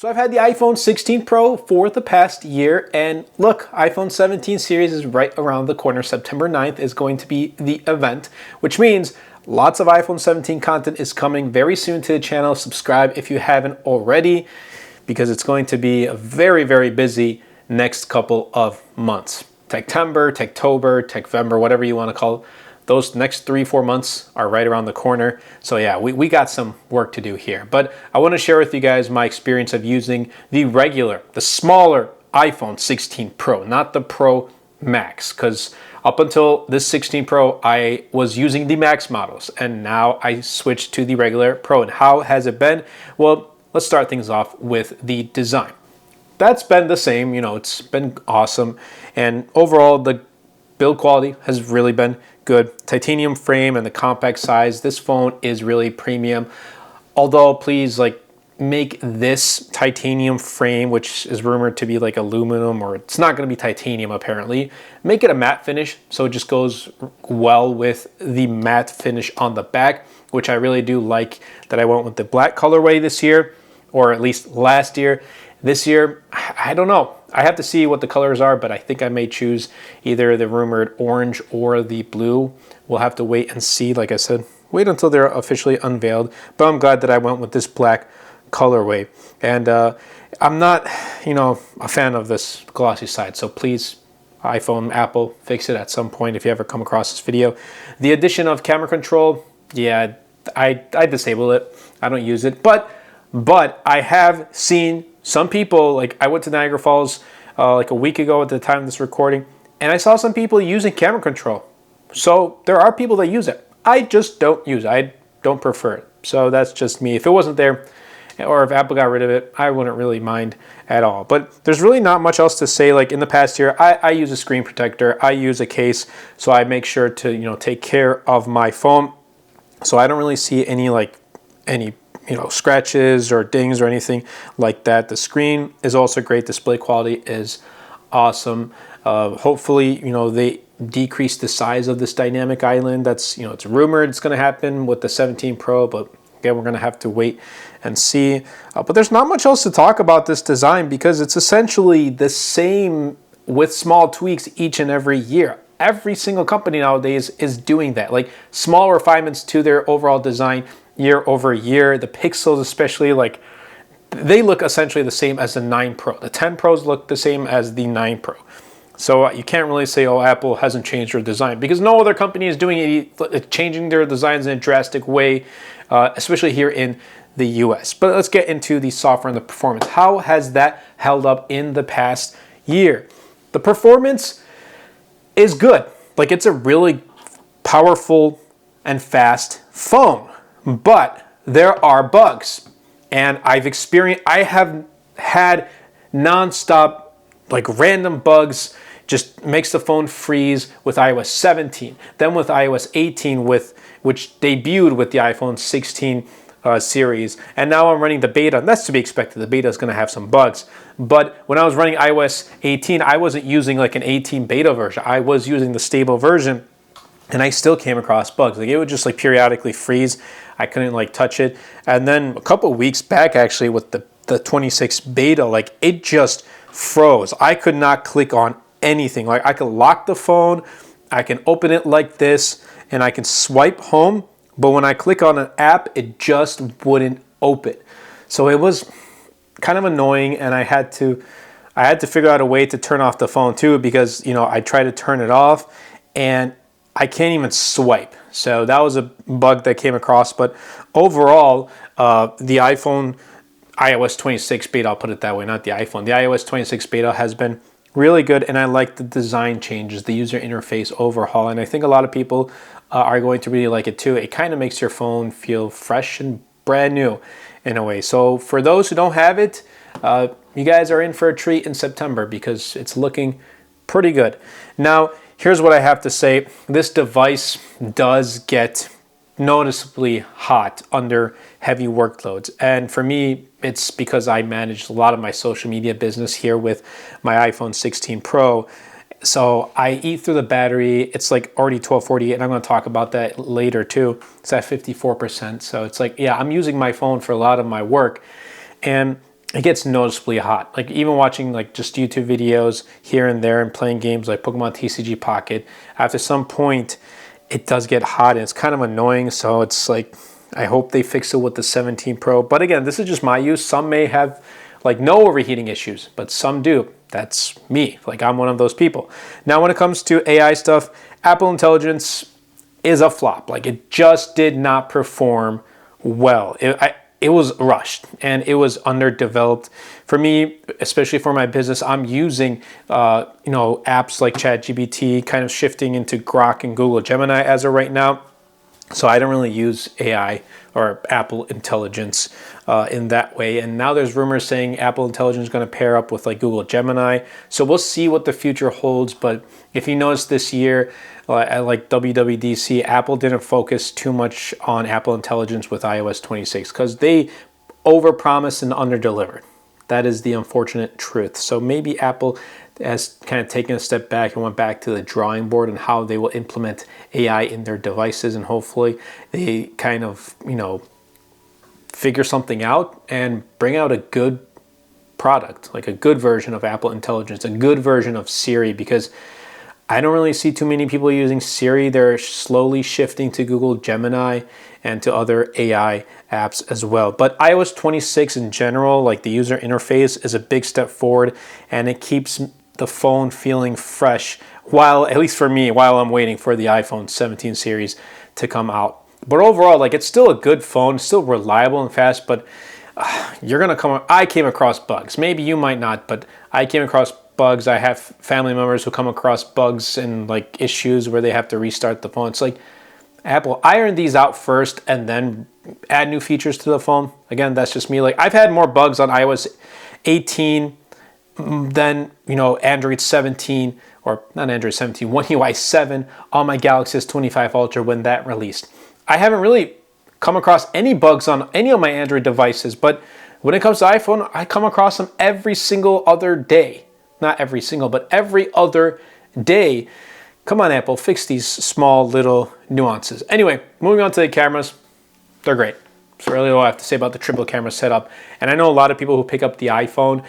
So I've had the iPhone 16 Pro for the past year, and look, iPhone 17 series is right around the corner. September 9th is going to be the event, which means lots of iPhone 17 content is coming very soon to the channel. Subscribe if you haven't already, because it's going to be a very, very busy next couple of months. Techtember, Techtober, Techvember, whatever you want to call it. Those next 3-4 months are right around the corner. So yeah, we got some work to do here. But I want to share with you guys my experience of using the smaller iPhone 16 Pro, not the Pro Max. Because up until this 16 Pro, I was using the Max models. And now I switched to the regular Pro. And how has it been? Well, let's start things off with the design. That's been the same, it's been awesome. And overall, the build quality has really been good. Titanium frame and the compact size. This phone is really premium. Although, please, make this titanium frame, which is rumored to be aluminum, or it's not going to be titanium apparently. Make it a matte finish, so it just goes well with the matte finish on the back, which I really do like that I went with the black colorway this year, or at least last year. This year, I don't know. I have to see what the colors are, but I think I may choose either the rumored orange or the blue. We'll have to wait and see. Like I said, wait until they're officially unveiled. But I'm glad that I went with this black colorway. And I'm not, a fan of this glossy side. So please, iPhone, Apple, fix it at some point if you ever come across this video. The addition of camera control, yeah, I disable it. I don't use it. But I have seen some people, I went to Niagara Falls a week ago at the time of this recording, and I saw some people using camera control. So there are people that use it. I just don't use it. I don't prefer it. So that's just me. If it wasn't there, or if Apple got rid of it, I wouldn't really mind at all. But there's really not much else to say. In the past year, I use a screen protector. I use a case, so I make sure to take care of my phone. So I don't really see any scratches or dings or anything like that. The screen is also great. Display quality is awesome. Hopefully, they decrease the size of this dynamic island. That's, it's rumored it's going to happen with the 17 Pro, but again, we're going to have to wait and see. But there's not much else to talk about this design because it's essentially the same with small tweaks each and every year. Every single company nowadays is doing that, small refinements to their overall design year over year. The pixels especially, they look essentially the same as the 9 Pro. The 10 Pros look the same as the 9 Pro. So you can't really say, oh, Apple hasn't changed their design, because no other company is doing it, changing their designs in a drastic way, especially here in the US. But let's get into the software and the performance. How has that held up in the past year? The performance is good. It's a really powerful and fast phone. But there are bugs, and I have had nonstop, random bugs. Just makes the phone freeze with iOS 17. Then with iOS 18, which debuted with the iPhone 16 series, and now I'm running the beta. And that's to be expected. The beta is going to have some bugs. But when I was running iOS 18, I wasn't using an 18 beta version. I was using the stable version. And I still came across bugs. It would just periodically freeze. I couldn't touch it. And then a couple of weeks back, actually, with the 26 beta, it just froze. I could not click on anything. I could lock the phone, I can open it like this, and I can swipe home. But when I click on an app, it just wouldn't open. So it was kind of annoying, and I had to figure out a way to turn off the phone too, because I tried to turn it off, and I can't even swipe. So that was a bug that came across. But overall, the iPhone iOS 26 beta, I'll put it that way, not the iPhone. The iOS 26 beta has been really good, and I like the design changes, the user interface overhaul, and I think a lot of people are going to really like it too. It kind of makes your phone feel fresh and brand new in a way. So for those who don't have it, you guys are in for a treat in September because it's looking pretty good. Now, here's what I have to say. This device does get noticeably hot under heavy workloads. And for me, it's because I manage a lot of my social media business here with my iPhone 16 Pro. So I eat through the battery. It's already 12:48, and I'm going to talk about that later too. It's at 54%. So it's yeah, I'm using my phone for a lot of my work. And it gets noticeably hot. Like even watching like just YouTube videos here and there and playing games like Pokemon TCG Pocket, after some point it does get hot and it's kind of annoying. So it's like, I hope they fix it with the 17 Pro. But again, this is just my use. Some may have like no overheating issues, but some do. That's me. Like I'm one of those people. Now, when it comes to AI stuff, Apple Intelligence is a flop. Like it just did not perform well. It was rushed and it was underdeveloped. For me, especially for my business, I'm using apps like ChatGPT, kind of shifting into Grok and Google Gemini as of right now. So I don't really use AI or Apple Intelligence in that way. And now there's rumors saying Apple Intelligence is going to pair up with like Google Gemini. So we'll see what the future holds. But if you notice this year, at like WWDC, Apple didn't focus too much on Apple Intelligence with iOS 26 because they overpromised and underdelivered. That is the unfortunate truth. So maybe Apple has kind of taken a step back and went back to the drawing board on how they will implement AI in their devices, and hopefully they kind of, figure something out and bring out a good product, like a good version of Apple Intelligence, a good version of Siri, because I don't really see too many people using Siri. They're slowly shifting to Google Gemini and to other AI apps as well. But iOS 26 in general, like the user interface, is a big step forward, and it keeps the phone feeling fresh while, at least for me, while I'm waiting for the iPhone 17 series to come out. But overall, like it's still a good phone, still reliable and fast, but I came across bugs. Maybe you might not, but I came across bugs. I have family members who come across bugs and like issues where they have to restart the phone. It's like, Apple, iron these out first and then add new features to the phone. Again, that's just me. Like I've had more bugs on iOS 18 than, Android 17, or not Android 17, One UI 7 on my Galaxy S25 Ultra when that released. I haven't really come across any bugs on any of my Android devices, but when it comes to iPhone, I come across them every single other day. Not every single, but every other day. Come on, Apple, fix these small little nuances. Anyway, moving on to the cameras. They're great. That's really all I have to say about the triple camera setup. And I know a lot of people who pick up the iPhone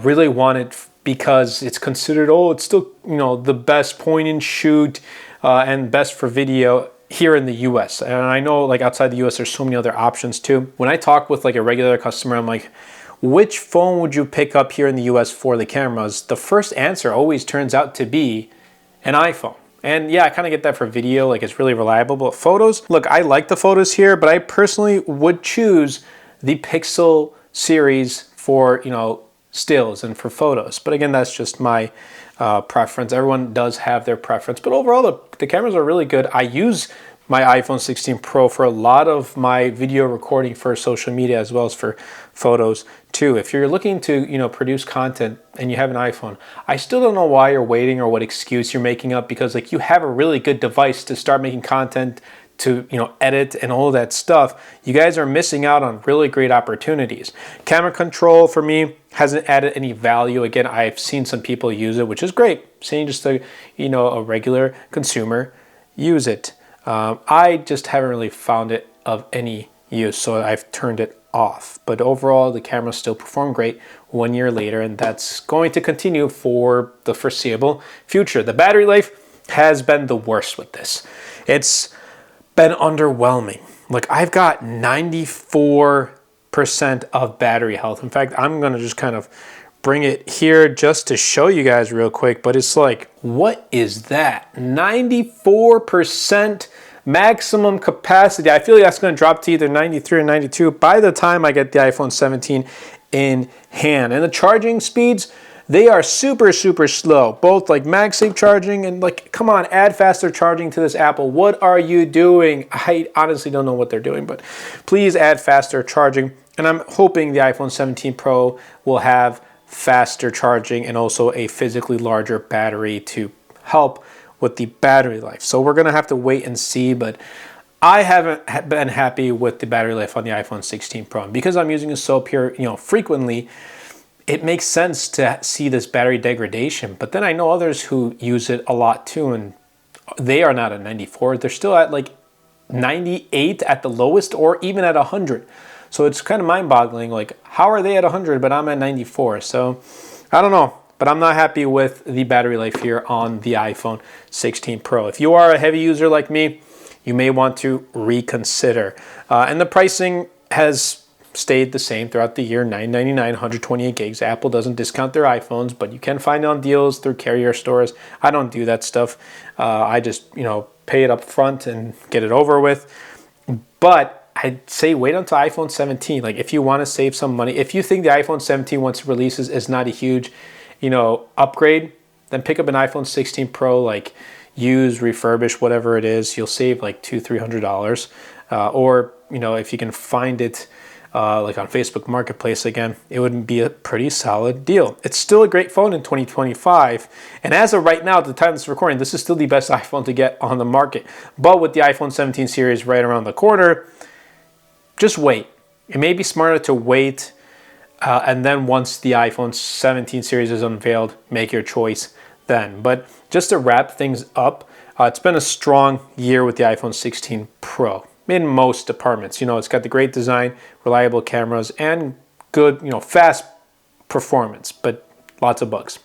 really want it because it's considered, it's still, the best point and shoot and best for video here in the US. And I know like outside the US, there's so many other options too. When I talk with like a regular customer, I'm like, which phone would you pick up here in the US for the cameras? The first answer always turns out to be an iPhone. And yeah, I kind of get that for video, like it's really reliable, but photos, look, I like the photos here, but I personally would choose the Pixel series for, stills and for photos. But again, that's just my preference. Everyone does have their preference, but overall the cameras are really good. I use my iPhone 16 Pro for a lot of my video recording for social media as well as for photos too. If you're looking to, produce content and you have an iPhone, I still don't know why you're waiting or what excuse you're making up, because like you have a really good device to start making content, to edit and all that stuff. You guys are missing out on really great opportunities. Camera control for me hasn't added any value. Again, I've seen some people use it, which is great. Seeing just a regular consumer use it. I just haven't really found it of any use, so I've turned it off. But overall, the cameras still perform great 1 year later, and that's going to continue for the foreseeable future. The battery life has been the worst with this. It's been underwhelming. Like I've got 94% of battery health. In fact, I'm gonna just kind of bring it here just to show you guys real quick, but it's like, what is that? 94% maximum capacity. I feel like that's going to drop to either 93 or 92 by the time I get the iPhone 17 in hand. And the charging speeds, they are super, super slow. Both like MagSafe charging and like, come on, add faster charging to this, Apple. What are you doing? I honestly don't know what they're doing, but please add faster charging. And I'm hoping the iPhone 17 Pro will have faster charging and also a physically larger battery to help with the battery life. So we're gonna have to wait and see, but I haven't been happy with the battery life on the iPhone 16 Pro. And because I'm using it so frequently, it makes sense to see this battery degradation. But then I know others who use it a lot too, and they are not at 94. They're still at like 98 at the lowest, or even at 100. So it's kind of mind-boggling, like how are they at 100 but I'm at 94? So I don't know, but I'm not happy with the battery life here on the iPhone 16 Pro. If you are a heavy user like me, you may want to reconsider. And the pricing has stayed the same throughout the year, $999, 128 gigs. Apple doesn't discount their iPhones, but you can find it on deals through carrier stores. I don't do that stuff. I just, pay it up front and get it over with. But I'd say wait until iPhone 17. Like if you want to save some money, if you think the iPhone 17 once it releases is not a huge, upgrade, then pick up an iPhone 16 Pro, like use, refurbish, whatever it is. You'll save like $200-300. Or, if you can find it like on Facebook Marketplace again, it would be a pretty solid deal. It's still a great phone in 2025. And as of right now, at the time of this recording, this is still the best iPhone to get on the market. But with the iPhone 17 series right around the corner, just wait. It may be smarter to wait. And then once the iPhone 17 series is unveiled, make your choice then. But just to wrap things up, it's been a strong year with the iPhone 16 Pro. In most departments. It's got the great design, reliable cameras, and good, fast performance, but lots of bugs.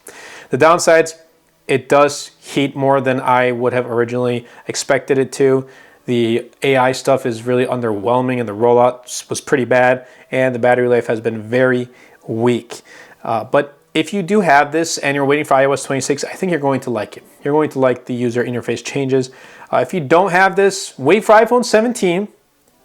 The downsides, it does heat more than I would have originally expected it to. The AI stuff is really underwhelming, and the rollout was pretty bad, and the battery life has been very weak. But if you do have this and you're waiting for iOS 26, I think you're going to like it. You're going to like the user interface changes. If you don't have this, wait for iPhone 17.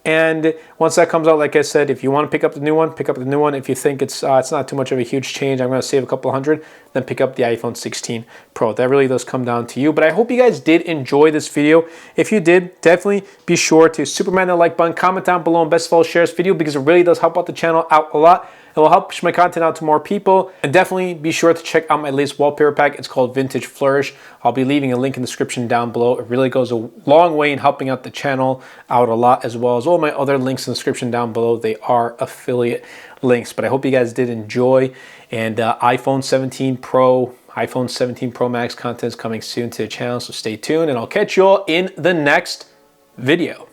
And once that comes out, like I said, if you want to pick up the new one, pick up the new one. If you think it's not too much of a huge change, I'm going to save a couple hundred, then pick up the iPhone 16 Pro. That really does come down to you. But I hope you guys did enjoy this video. If you did, definitely be sure to Superman that like button, comment down below, and best of all, share this video because it really does help out the channel out a lot. It will help push my content out to more people. And definitely be sure to check out my latest wallpaper pack. It's called Vintage Flourish. I'll be leaving a link in the description down below. It really goes a long way in helping out the channel out a lot, as well as all my other links in the description down below. They are affiliate links. But I hope you guys did enjoy. And iPhone 17 Pro, iPhone 17 Pro Max content is coming soon to the channel, so stay tuned. And I'll catch you all in the next video.